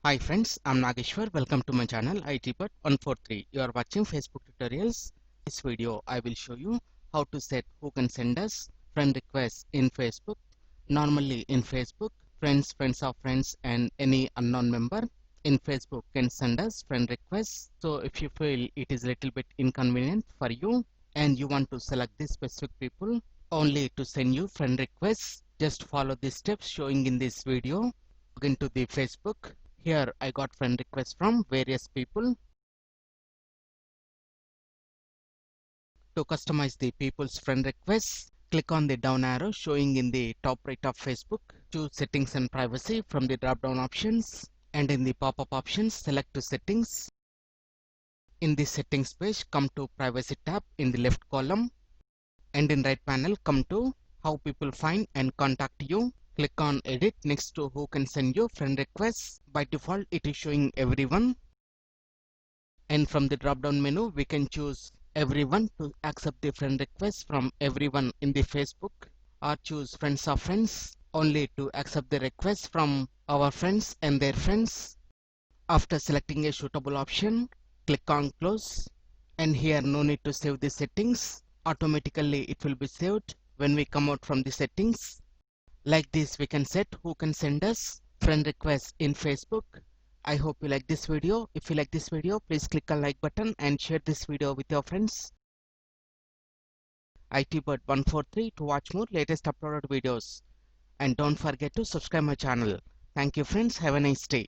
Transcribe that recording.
Hi friends, I'm Nageshwar. Welcome to my channel ITbot143. You are watching Facebook tutorials. In this video, I will show you how to set who can send us friend requests in Facebook. Normally in Facebook, friends of friends and any unknown member in Facebook can send us friend requests. So if you feel it is a little bit inconvenient for you and you want to select these specific people only to send you friend requests, just follow the steps showing in this video. Log into the Facebook. Here I got friend requests from various people. To customize the people's friend requests, click on the down arrow showing in the top right of Facebook. Choose settings and privacy from the drop down options, and in the pop-up options select to settings. In the settings page, come to privacy tab in the left column, and in right panel come to how people find and contact you. Click on edit next to who can send you friend requests. By default it is showing everyone, and from the drop down menu we can choose everyone to accept the friend request from everyone in the Facebook, or choose friends of friends only to accept the request from our friends and their friends. After selecting a suitable option, click on close, and here no need to save the settings. Automatically it will be saved when we come out from the settings. Like this we can set who can send us friend requests in Facebook. I hope you like this video. If you like this video, please click a like button and share this video with your friends. ITbot143 to watch more latest uploaded videos. And don't forget to subscribe my channel. Thank you friends. Have a nice day.